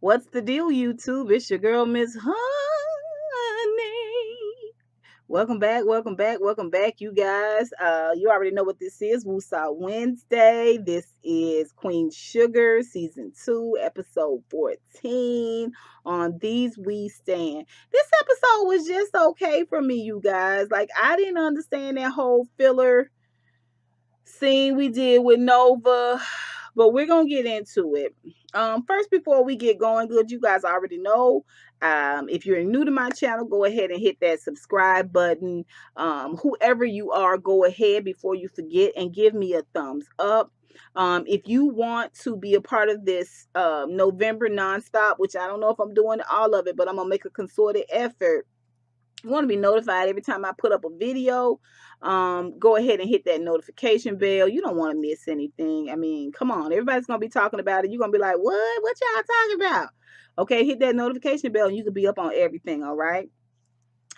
What's the deal, YouTube? It's your girl, Miss Honey. Welcome back, welcome back, welcome back, you guys. You already know what this is. Woosah Wednesday. This is Queen Sugar, Season 2, Episode 14. On These We Stand. This episode was just okay for me, you guys. Like, I didn't understand that whole filler scene we did with Nova, but we're gonna get into it. First, before we get going, good, you guys already know. If you're new to my channel, go ahead and hit that subscribe button. Whoever you are, go ahead before you forget and give me a thumbs up. If you want to be a part of this November nonstop, which I don't know if I'm doing all of it, but I'm gonna make a concerted effort. You want to be notified every time I put up a video. Go ahead and hit that notification bell. You don't want to miss anything. I mean, come on, everybody's gonna be talking about it. You're gonna be like, what y'all talking about? Okay, hit that notification bell and you can be up on everything. All right.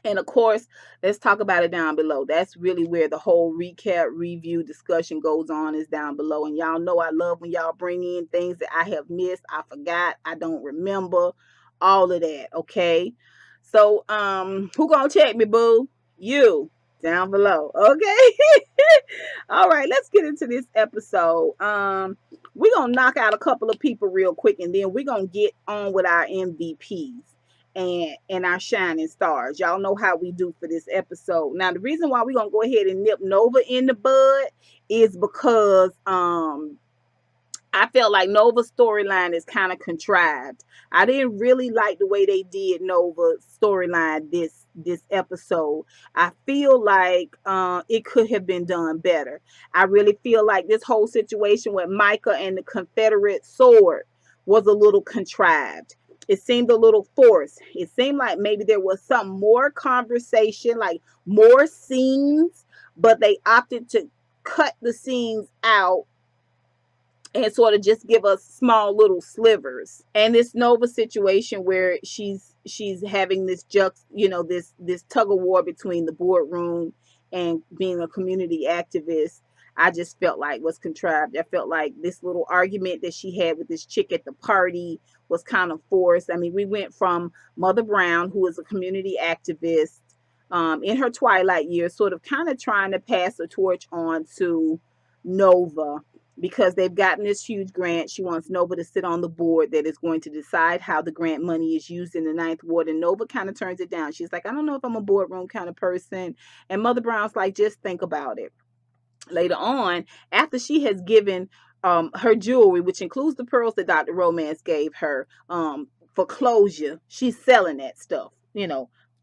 And of course, let's talk about it down below. That's really where the whole recap, review, discussion goes on, is down below. And y'all know I love when y'all bring in things that I have missed, I forgot, I don't remember, all of that. Okay. So who gonna check me, boo? You down below. Okay. All right, let's get into this episode. We're gonna knock out a couple of people real quick, and then we're gonna get on with our MVPs and our shining stars. Y'all know how we do for this episode. Now, the reason why we're gonna go ahead and nip Nova in the bud is because I felt like Nova's storyline is kind of contrived. I didn't really like the way they did Nova's storyline this episode. I feel like it could have been done better. I really feel like this whole situation with Micah and the Confederate sword was a little contrived. It seemed a little forced. It seemed like maybe there was some more conversation, like more scenes, but they opted to cut the scenes out and sort of just give us small little slivers. And this Nova situation where she's having this this tug of war between the boardroom and being a community activist, I just felt like was contrived. I felt like this little argument that she had with this chick at the party was kind of forced. I mean, we went from Mother Brown, who is a community activist in her twilight years, sort of kind of trying to pass the torch on to Nova, because they've gotten this huge grant. She wants Nova to sit on the board that is going to decide how the grant money is used in the Ninth Ward. And Nova kind of turns it down. She's like, I don't know if I'm a boardroom kind of person. And Mother Brown's like, just think about it. Later on, after she has given her jewelry, which includes the pearls that Dr. Romance gave her for closure, she's selling that stuff,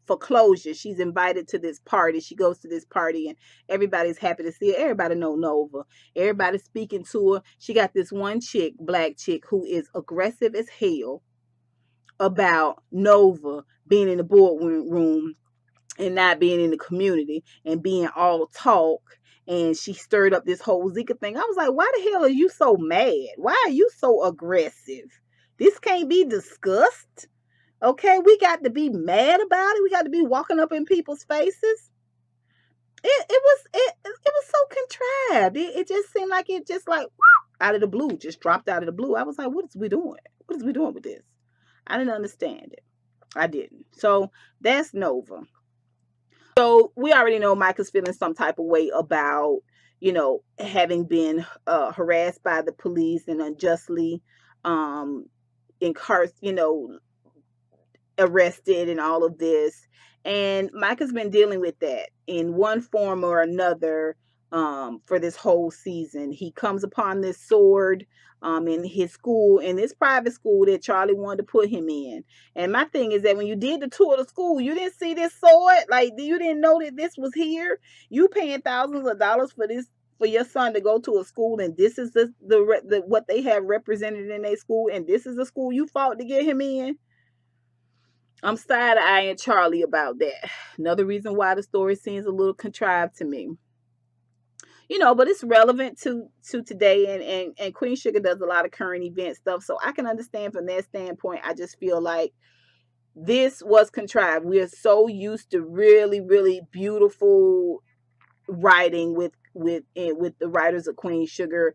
for closure. She's invited to this party. She goes to this party and everybody's happy to see her. Everybody know Nova. Everybody's speaking to her. She got this one chick, black chick, who is aggressive as hell about Nova being in the boardroom and not being in the community and being all talk. And she stirred up this whole Zika thing. I was like, why the hell are you so mad? Why are you so aggressive? This can't be discussed. Okay, we got to be mad about it. We got to be walking up in people's faces. It was so contrived. It just seemed like it just like out of the blue, just dropped out of the blue. I was like, what is we doing? What is we doing with this? I didn't understand it. I didn't. So that's Nova. So we already know Micah's feeling some type of way about, having been harassed by the police and unjustly arrested and all of this. And Micah's been dealing with that in one form or another for this whole season. He comes upon this sword in his school, in this private school that Charlie wanted to put him in. And my thing is that when you did the tour of the school, you didn't see this sword. Like, you didn't know that this was here. You paying thousands of dollars for this, for your son to go to a school, and this is the what they have represented in their school, and this is the school you fought to get him in. I'm side-eyeing Charlie about that. Another reason why the story seems a little contrived to me. But it's relevant to today, and Queen Sugar does a lot of current event stuff, so I can understand from that standpoint. I just feel like this was contrived. We are so used to really, really beautiful writing with the writers of Queen Sugar.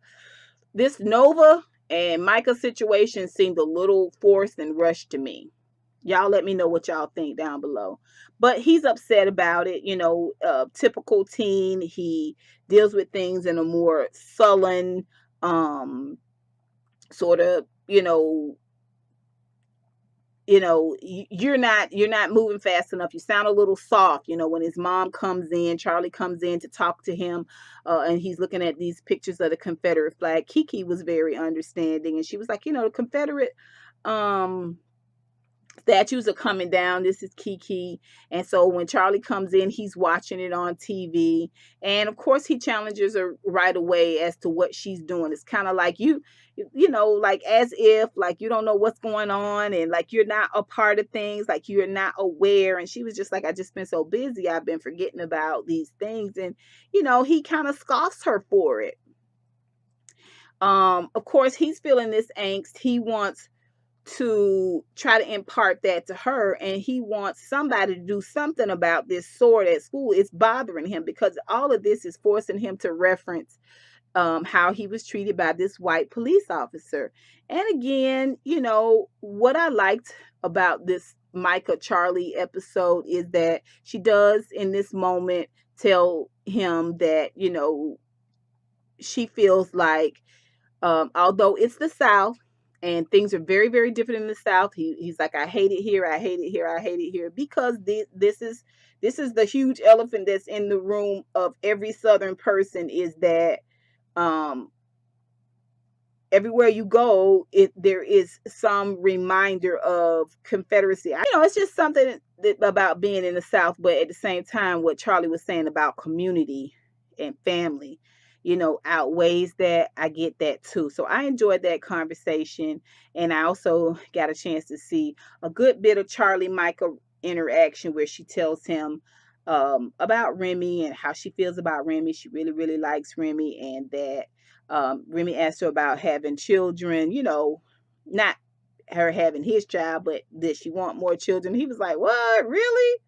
This Nova And Micah's situation seemed a little forced and rushed to me. Y'all let me know what y'all think down below. But he's upset about it, typical teen. He deals with things in a more sullen, sort of, you're not moving fast enough. You sound a little soft. When his mom comes in, Charlie comes in to talk to him, and he's looking at these pictures of the Confederate flag. Kiki was very understanding, and she was like, the Confederate um statues are coming down. This is Kiki. And so when Charlie comes in, he's watching it on TV. And of course, he challenges her right away as to what she's doing. It's kind of like like as if like you don't know what's going on, and like you're not a part of things, like you're not aware. And she was just like, I just been so busy, I've been forgetting about these things. And he kind of scoffs her for it. Of course, he's feeling this angst. He wants to try to impart that to her, and he wants somebody to do something about this sword at school. It's bothering him because all of this is forcing him to reference how he was treated by this white police officer. And again, what I liked about this Micah Charlie episode is that she does in this moment tell him that she feels like, although it's the South and things are very, very different in the South, he's like, I hate it here, I hate it here, I hate it here, because this is the huge elephant that's in the room of every Southern person, is that everywhere you go, there is some reminder of Confederacy. It's just something about being in the South, but at the same time, what Charlie was saying about community and family, outweighs that. I get that too. So I enjoyed that conversation, and I also got a chance to see a good bit of Charlie Micah interaction where she tells him about Remy and how she feels about Remy. She really, really likes Remy, and that Remy asked her about having children, not her having his child, but did she want more children? He was like, what, really?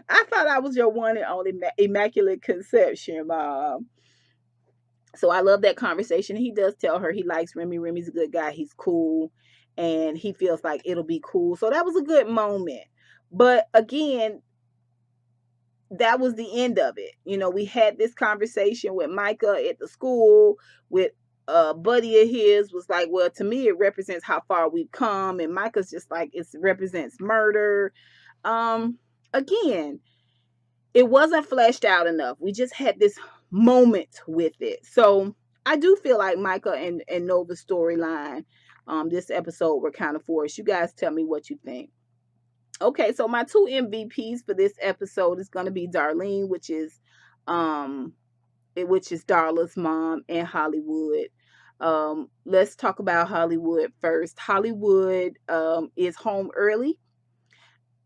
I thought I was your one and only immaculate conception, Mom. So I love that conversation. He does tell her he likes Remy. Remy's a good guy. He's cool. And he feels like it'll be cool. So that was a good moment. But again, that was the end of it. We had this conversation with Micah at the school with a buddy of his was like, well, to me, it represents how far we've come. And Micah's just like, it represents murder. Again, it wasn't fleshed out enough. We just had this moment with it. So I do feel like Micah and Nova's storyline, this episode were kind of forced. You guys tell me what you think. Okay, so my two MVPs for this episode is going to be Darlene, which is Darla's mom, and Hollywood. Let's talk about Hollywood first. Hollywood is home early.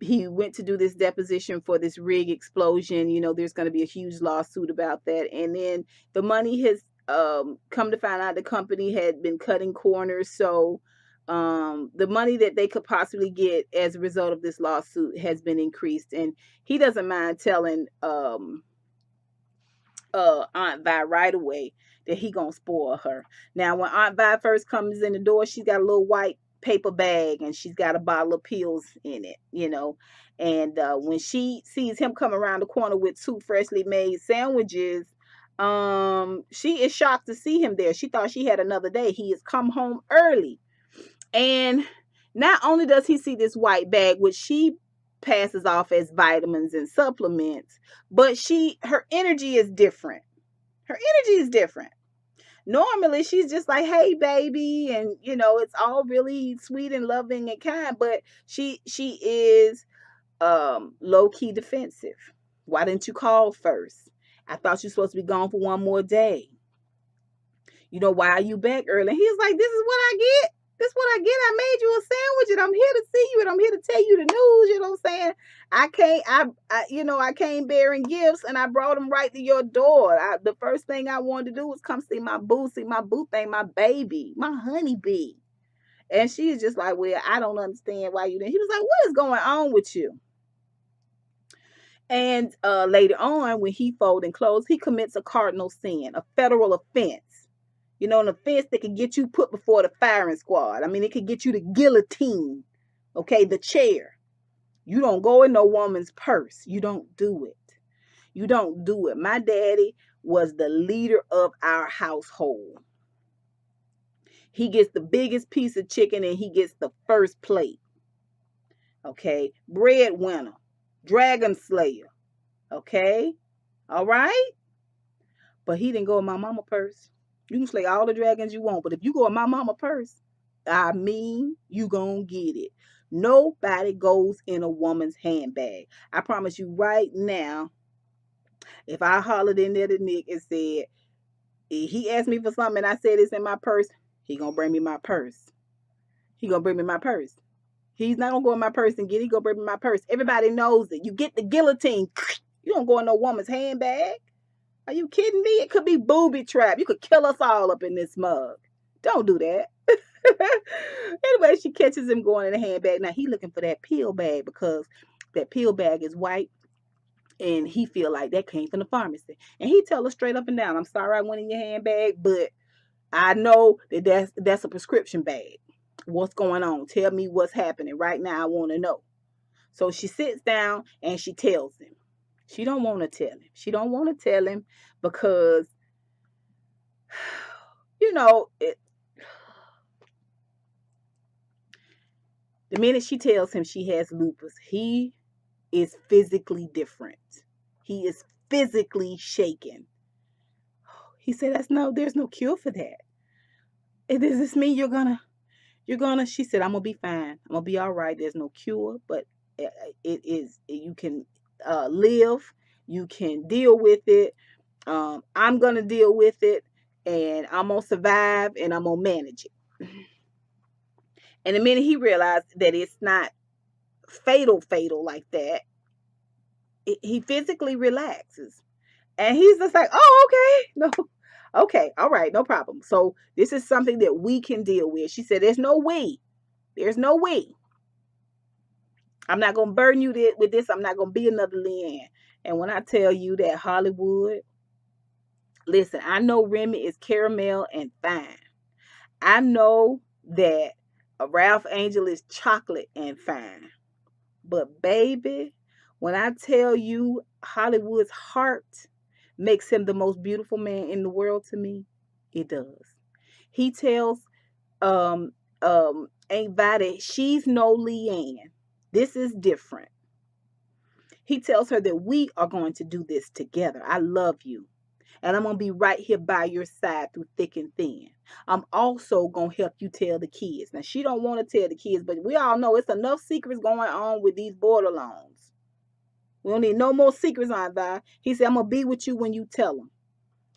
He went to do this deposition for this rig explosion. There's going to be a huge lawsuit about that. And then the money has come to find out the company had been cutting corners. So the money that they could possibly get as a result of this lawsuit has been increased. And he doesn't mind telling Aunt Vi right away that he gonna spoil her. Now, when Aunt Vi first comes in the door, she's got a little white paper bag and she's got a bottle of pills in it, and when she sees him come around the corner with two freshly made sandwiches, she is shocked to see him there. She thought she had another day. He has come home early, and not only does he see this white bag, which she passes off as vitamins and supplements, but her energy is different. Her energy is different. Normally she's just like, hey baby, and it's all really sweet and loving and kind, but she is low-key defensive. Why didn't you call first? I thought you're supposed to be gone for one more day. Why are you back early? And he's like, this is what I get. This is what I get. I made you a sandwich and I'm here to see you and I'm here to tell you the news. You know what I'm saying? I came bearing gifts and I brought them right to your door. The first thing I wanted to do was come see my boo thing, my baby, my honeybee. And she's just like, well, I don't understand why you didn't. He was like, what is going on with you? And later on, when he folding clothes, he commits a cardinal sin, a federal offense. You know, an offense that could get you put before the firing squad. I mean, it could get you the guillotine, okay, the chair. You don't go in no woman's purse. You don't do it. You don't do it. My daddy was the leader of our household. He gets the biggest piece of chicken and he gets the first plate. Okay. Breadwinner, dragon slayer. Okay. All right. But he didn't go in my mama purse. You can slay all the dragons you want, but if you go in my mama purse, I mean, you gonna get it. Nobody goes in a woman's handbag. I promise you right now, if I hollered in there to Nick and said, he asked me for something and I said it's in my purse, he gonna bring me my purse. He gonna bring me my purse. He's not gonna go in my purse and get it. He gonna bring me my purse. Everybody knows it. You get the guillotine. You don't go in no woman's handbag. Are you kidding me? It could be booby trap. You could kill us all up in this mug. Don't do that. Anyway, she catches him going in the handbag. Now he looking for that pill bag because that pill bag is white. And he feel like that came from the pharmacy. And he tell her straight up and down, I'm sorry I went in your handbag, but I know that that's a prescription bag. What's going on? Tell me what's happening right now. I want to know. So she sits down and she tells him. She don't want to tell him. She don't want to tell him because, you know, the minute she tells him she has lupus, he is physically different. He is physically shaken. He said, there's no cure for that. Does this mean you're gonna, she said, I'm gonna be fine. I'm gonna be all right. There's no cure, but you can live. You can deal with it. I'm gonna deal with it and I'm gonna survive and I'm gonna manage it. And the minute he realized that it's not fatal like that, he physically relaxes. And he's just like, oh, okay. No. Okay. All right. No problem. So this is something that we can deal with. She said, there's no way. There's no way. I'm not going to burden you with this. I'm not going to be another Leanne. And when I tell you that Hollywood, listen, I know Remy is caramel and fine. I know that Ralph Angel is chocolate and fine. But baby, when I tell you Hollywood's heart makes him the most beautiful man in the world to me, it does. He tells Aunt Vi she's no Leanne. This is different. He tells her that we are going to do this together. I love you. And I'm going to be right here by your side through thick and thin. I'm also going to help you tell the kids. Now, she don't want to tell the kids, but we all know it's enough secrets going on with these borderlines. We don't need no more secrets on that. He said, I'm going to be with you when you tell them.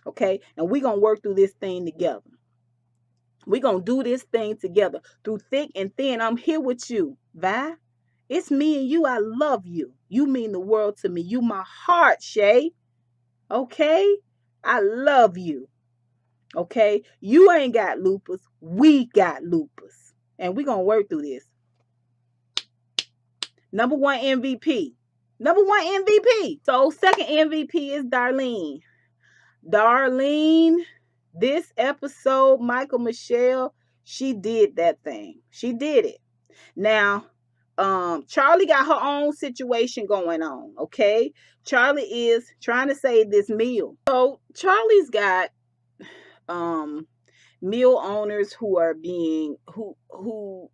Okay? And we're going to work through this thing together. We're going to do this thing together. Through thick and thin, I'm here with you. Vi, it's me and you. I love you. You mean the world to me. You my heart, Shay. Okay? I love you. Okay? You ain't got lupus. We got lupus. And we're going to work through this. Number one MVP. Number one MVP. So second MVP is Darlene. Darlene, this episode, Michael Michelle, she did that thing. She did it. Now, Charlie got her own situation going on, okay? Charlie is trying to save this meal. So Charlie's got meal owners who are being who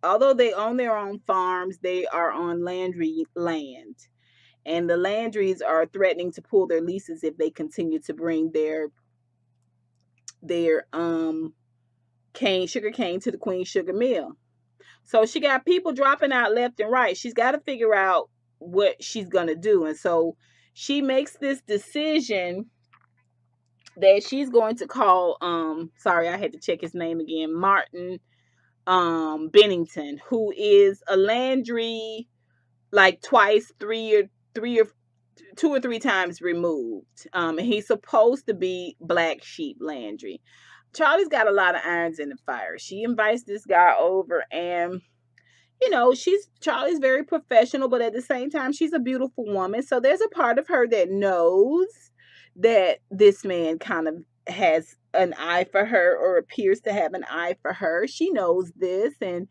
although they own their own farms, they are on Landry land. And the Landrys are threatening to pull their leases if they continue to bring their sugar cane to the Queen Sugar Mill. So she got people dropping out left and right. She's got to figure out what she's going to do. And so she makes this decision that she's going to call, sorry, I had to check his name again, Martin Bennington, who is a Landry like twice, two or three times removed. And he's supposed to be Black Sheep Landry. Charlie's got a lot of irons in the fire. She invites this guy over and, you know, Charlie's very professional, but at the same time, she's a beautiful woman. So there's a part of her that knows that this man kind of has an eye for her, or appears to have an eye for her. She knows this, and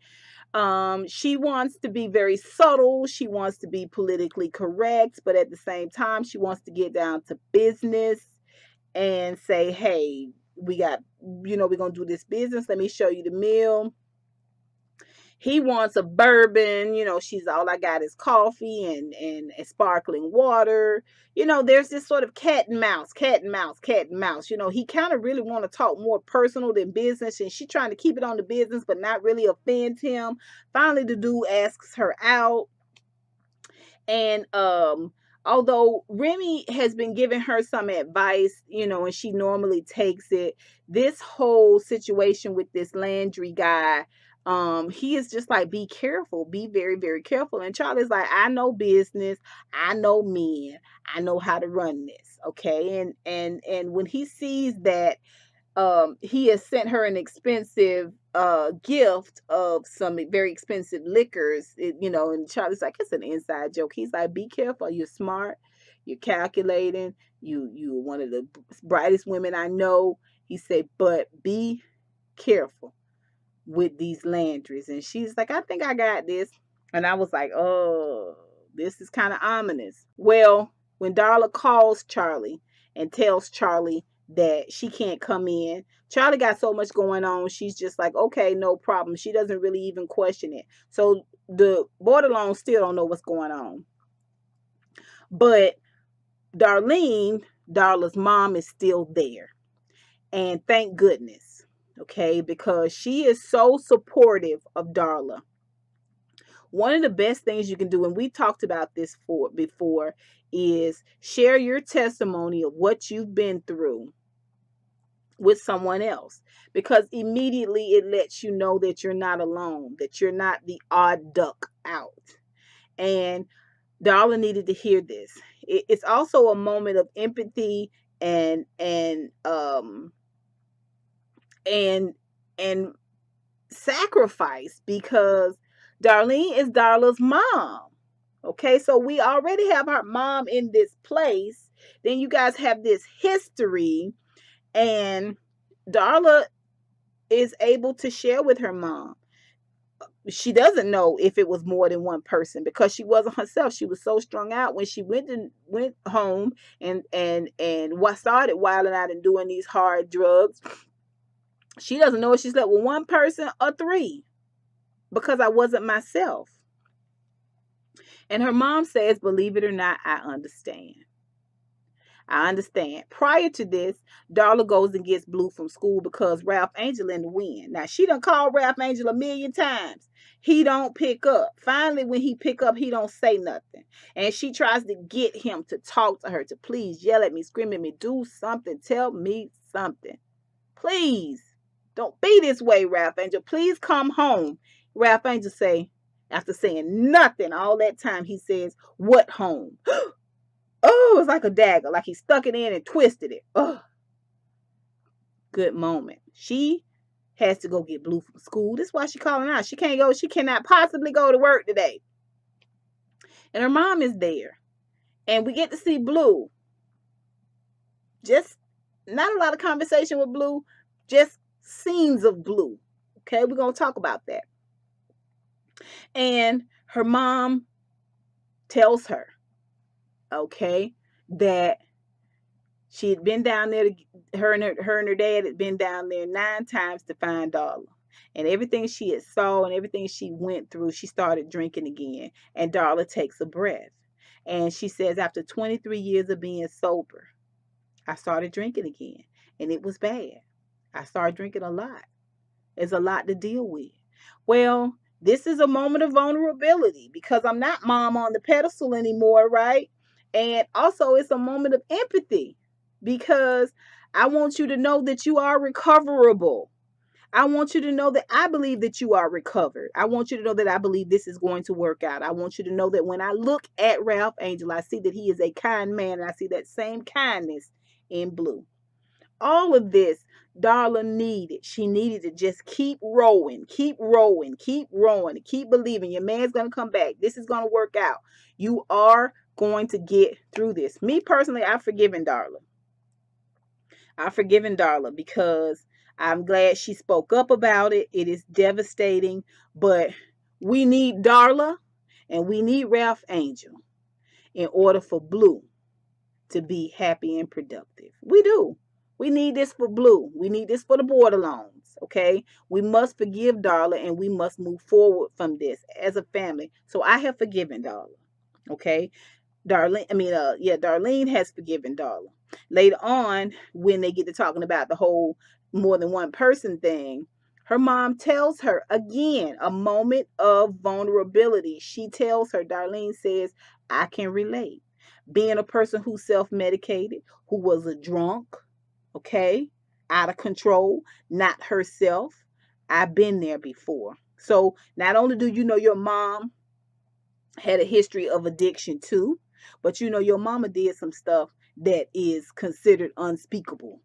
she wants to be very subtle. She wants to be politically correct, but at the same time, she wants to get down to business and say, hey, we got, we're going to do this business. Let me show you the meal. He wants a bourbon. She's, all I got is coffee and sparkling water. There's this sort of cat and mouse, cat and mouse, cat and mouse. He kind of really want to talk more personal than business, and she's trying to keep it on the business, but not really offend him. Finally, the dude asks her out. And although Remy has been giving her some advice, and she normally takes it, this whole situation with this Landry guy, he is just like, be careful, be very, very careful. And Charlie's like, I know business, I know men, I know how to run this. Okay. And when he sees that he has sent her an expensive gift of some very expensive liquors, and Charlie's like, it's an inside joke. He's like, be careful, you're smart, you're calculating, you're one of the brightest women I know. He said, but be careful with these Landrys. And she's like, I think I got this. And I was like, oh, this is kind of ominous. Well, when Darla calls Charlie and tells Charlie that she can't come in, Charlie got so much going on, she's just like, okay, no problem. She doesn't really even question it. So the borderline still don't know what's going on. But Darlene, Darla's mom, is still there. And thank goodness, okay, because she is so supportive of Darla. One of the best things you can do, and we talked about this before, is share your testimony of what you've been through with someone else, because immediately it lets you know that you're not alone, that you're not the odd duck out. And Darla needed to hear this. It's also a moment of empathy and sacrifice, because Darlene is Darla's mom. Okay, so we already have our mom in this place. Then you guys have this history, and Darla is able to share with her mom. She doesn't know if it was more than one person, because she wasn't herself. She was so strung out when she went home and what started wilding out and doing these hard drugs. She doesn't know if she slept with one person or three, because I wasn't myself. And her mom says, believe it or not, I understand. I understand. Prior to this, Darla goes and gets Blue from school because Ralph Angel in the wind. Now, she done called Ralph Angel a million times. He don't pick up. Finally, when he pick up, he don't say nothing. And she tries to get him to talk to her, to please yell at me, scream at me, do something, tell me something. Please, don't be this way, Ralph Angel. Please come home. Ralph Angel say, after saying nothing all that time, he says, what home? Oh, it's like a dagger, like he stuck it in and twisted it. Oh, good moment. She has to go get Blue from school. That's why she calling out. She can't go. She cannot possibly go to work today. And her mom is there. And we get to see Blue. Just not a lot of conversation with Blue. Just scenes of Blue. Okay, we're going to talk about that. And her mom tells her, okay, that she had been down there, her and her dad had been down there 9 times to find Darla. And everything she had saw and everything she went through, she started drinking again. And Darla takes a breath. And she says, after 23 years of being sober, I started drinking again. And it was bad. I started drinking a lot. There's a lot to deal with. Well, this is a moment of vulnerability, because I'm not mom on the pedestal anymore, right? And also it's a moment of empathy, because I want you to know that you are recoverable. I want you to know that I believe that you are recovered. I want you to know that I believe this is going to work out. I want you to know that when I look at Ralph Angel, I see that he is a kind man, and I see that same kindness in Blue. All of this Darla needed. She needed to just keep rowing, keep rowing, keep rowing, keep believing. Your man's going to come back. This is going to work out. You are going to get through this. Me personally, I've forgiven Darla. I've forgiven Darla because I'm glad she spoke up about it. It is devastating, but we need Darla and we need Ralph Angel in order for Blue to be happy and productive. We do. We need this for Blue. We need this for the borderlines. Okay. We must forgive Darla and we must move forward from this as a family. So I have forgiven Darla. Okay. Darlene has forgiven Darla. Later on, when they get to talking about the whole more than one person thing, her mom tells her again a moment of vulnerability. She tells her, Darlene says, I can relate. Being a person who self medicated, who was a drunk, okay, out of control, not herself, I've been there before. So not only do you know your mom had a history of addiction too, but you know your mama did some stuff that is considered unspeakable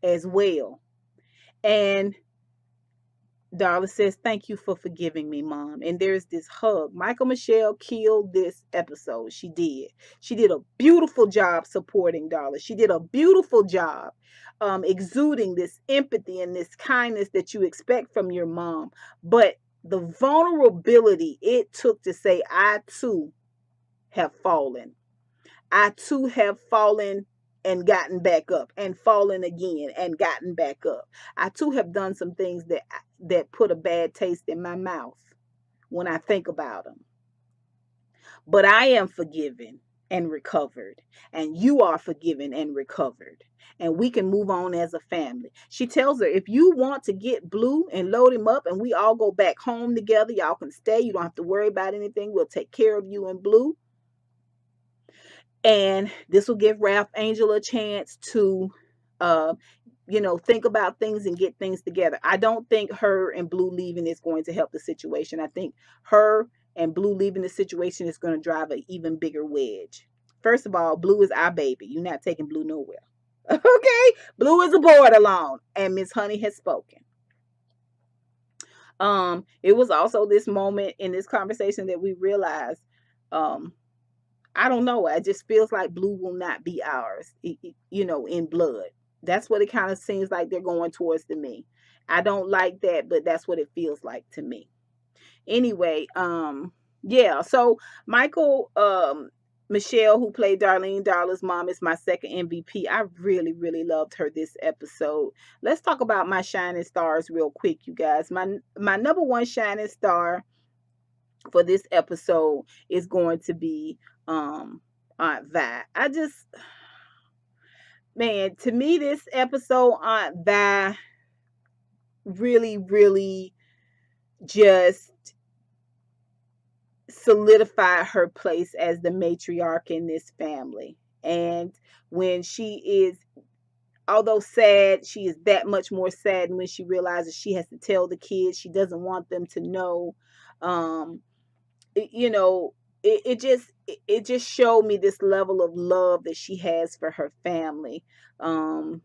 as well. And Darla says, thank you for forgiving me, Mom. And there's this hug. Michael Michelle killed this episode. She did. She did a beautiful job supporting Darla. She did a beautiful job exuding this empathy and this kindness that you expect from your mom. But the vulnerability it took to say, I too have fallen. I too have fallen and gotten back up and fallen again and gotten back up. I too have done some things that put a bad taste in my mouth when I think about them. But I am forgiven and recovered, and you are forgiven and recovered, and we can move on as a family. She tells her, if you want to get Blue and load him up and we all go back home together, y'all can stay. You don't have to worry about anything. We'll take care of you and Blue. And this will give Ralph Angel a chance to, uh, think about things and get things together. I don't think her and Blue leaving is going to help the situation. I think her and Blue leaving the situation is going to drive an even bigger wedge. First of all, Blue is our baby. You're not taking Blue nowhere. Okay? Blue is a board alone. And Miss Honey has spoken. It was also this moment in this conversation that we realized, I don't know. It just feels like Blue will not be ours, in blood. That's what it kind of seems like they're going towards to me. I don't like that, but that's what it feels like to me. Anyway, yeah. So Michael, Michelle, who played Darla's mom, is my second MVP. I really, really loved her this episode. Let's talk about my shining stars real quick, you guys. My number one shining star for this episode is going to be Aunt Vi. To me, this episode, Aunt Vi really, really just solidified her place as the matriarch in this family. And when she is, although sad, she is that much more sad when she realizes she has to tell the kids. She doesn't want them to know. It just showed me this level of love that she has for her family. I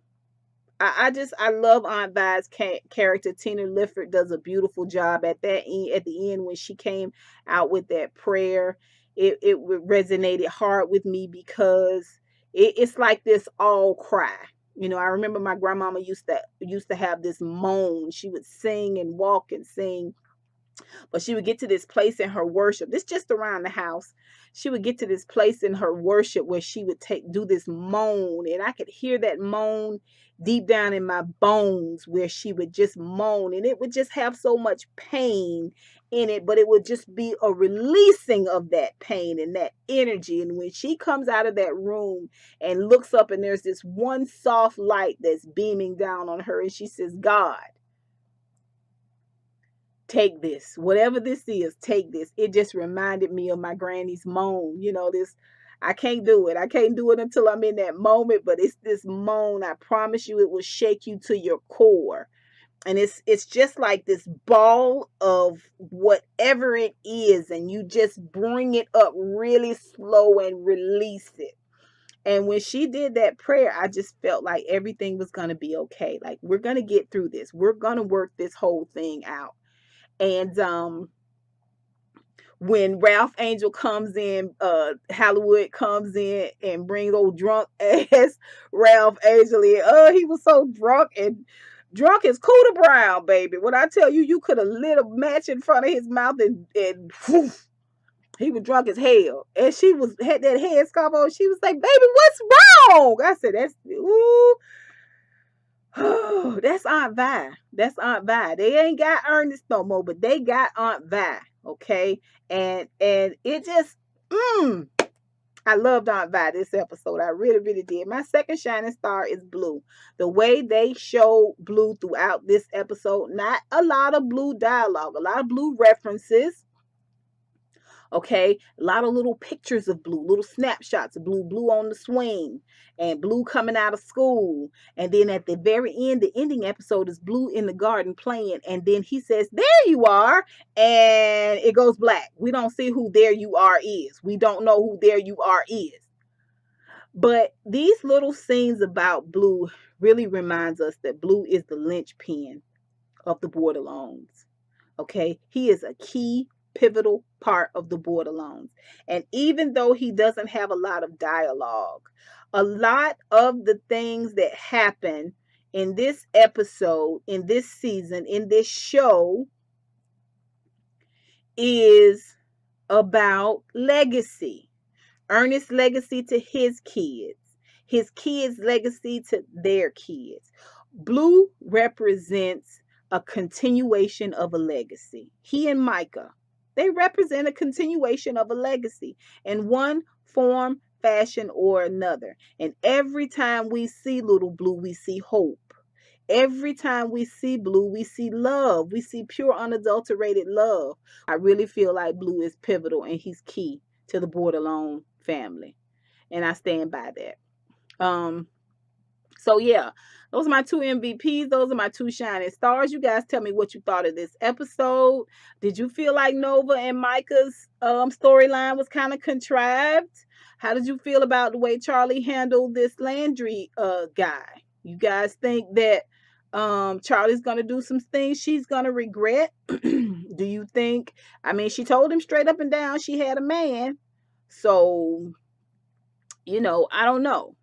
love Aunt Vi's character. Tina Lifford does a beautiful job at the end when she came out with that prayer. It resonated hard with me because it's like this all cry. I remember my grandmama used to have this moan. She would sing and walk and sing, but she would get to this place in her worship. This just around the house. She would get to this place in her worship where she would do this moan, and I could hear that moan deep down in my bones, where she would just moan, and it would just have so much pain in it, but it would just be a releasing of that pain and that energy. And when she comes out of that room and looks up, and there's this one soft light that's beaming down on her, and she says, God, take this, whatever this is, take this. It just reminded me of my granny's moan. I can't do it. I can't do it until I'm in that moment, but it's this moan. I promise you, it will shake you to your core. And it's just like this ball of whatever it is, and you just bring it up really slow and release it. And when she did that prayer, I just felt like everything was going to be okay. Like, we're going to get through this. We're going to work this whole thing out. And when Ralph Angel comes in, Hollywood comes in and brings old drunk ass Ralph Angel in. Oh, he was so drunk as Cooter Brown, baby. When I tell you, you could have lit a match in front of his mouth and whew, he was drunk as hell. And she had that headscarf on. She was like, "Baby, what's wrong?" I said, "That's ooh." That's Aunt Vi. That's Aunt Vi. They ain't got Ernest no more, but they got Aunt Vi. Okay, and it just, I loved Aunt Vi this episode. I really, really did. My second shining star is Blue. The way they show Blue throughout this episode, not a lot of Blue dialogue, a lot of Blue references. Okay, a lot of little pictures of Blue, little snapshots of Blue on the swing, and Blue coming out of school. And then at the very end, the ending episode is Blue in the garden playing, and then he says, "There you are," and it goes black. We don't see who "there you are" is. We don't know who "there you are" is. But these little scenes about Blue really reminds us that Blue is the linchpin of the Borderlones. Okay, he is a key pivotal part of the Borderlones. And even though he doesn't have a lot of dialogue, a lot of the things that happen in this episode, in this season, in this show is about legacy. Ernest's legacy to his kids' legacy to their kids. Blue represents a continuation of a legacy. He and Micah, they represent a continuation of a legacy in one form, fashion, or another. And every time we see little Blue, we see hope. Every time we see Blue, we see love. We see pure, unadulterated love. I really feel like Blue is pivotal and he's key to the Bordelon family. And I stand by that. So yeah, those are my two MVPs. Those are my two shining stars. You guys tell me what you thought of this episode. Did you feel like Nova and Micah's storyline was kind of contrived? How did you feel about the way Charlie handled this Landry guy? You guys think that Charlie's gonna do some things she's gonna regret? Do you think? I mean, she told him straight up and down she had a man. So, I don't know.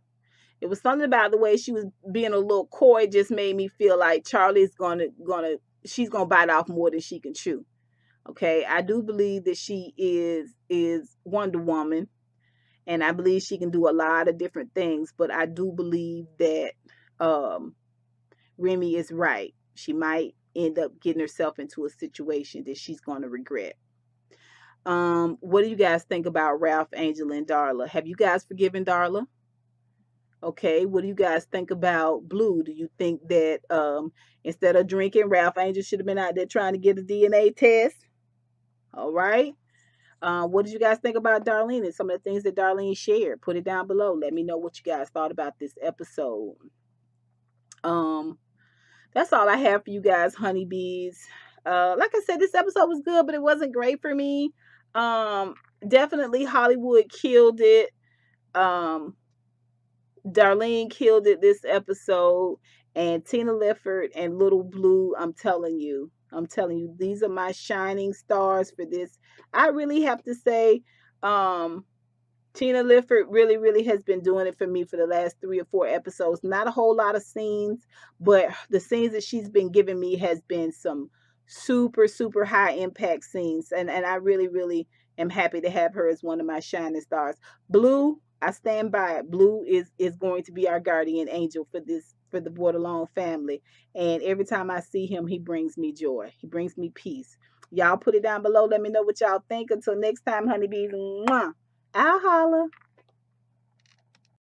It was something about the way she was being a little coy just made me feel like Charlie's she's gonna bite off more than she can chew. Okay, I do believe that she is Wonder Woman, and I believe she can do a lot of different things. But I do believe that Remy is right. She might end up getting herself into a situation that she's going to regret. What do you guys think about Ralph, Angel, and Darla? Have you guys forgiven Darla? Okay, what do you guys think about Blue? Do you think that instead of drinking, Ralph Angel should have been out there trying to get a DNA test? All right. What did you guys think about Darlene and some of the things that Darlene shared? Put it down below. Let me know what you guys thought about this episode. That's all I have for you guys, honeybees. Like I said, this episode was good, but it wasn't great for me. Definitely Hollywood killed it. Darlene killed it this episode, and Tina Lifford and Little Blue, I'm telling you, these are my shining stars for this. I really have to say, Tina Lifford really, really has been doing it for me for the last 3 or 4 episodes. Not a whole lot of scenes, but the scenes that she's been giving me has been some super, super high impact scenes. And I really, really am happy to have her as one of my shining stars. Blue, I stand by it. Blue is going to be our guardian angel for the Bordelon family. And every time I see him, he brings me joy. He brings me peace. Y'all put it down below. Let me know what y'all think. Until next time, honeybees. Mwah. I'll holla.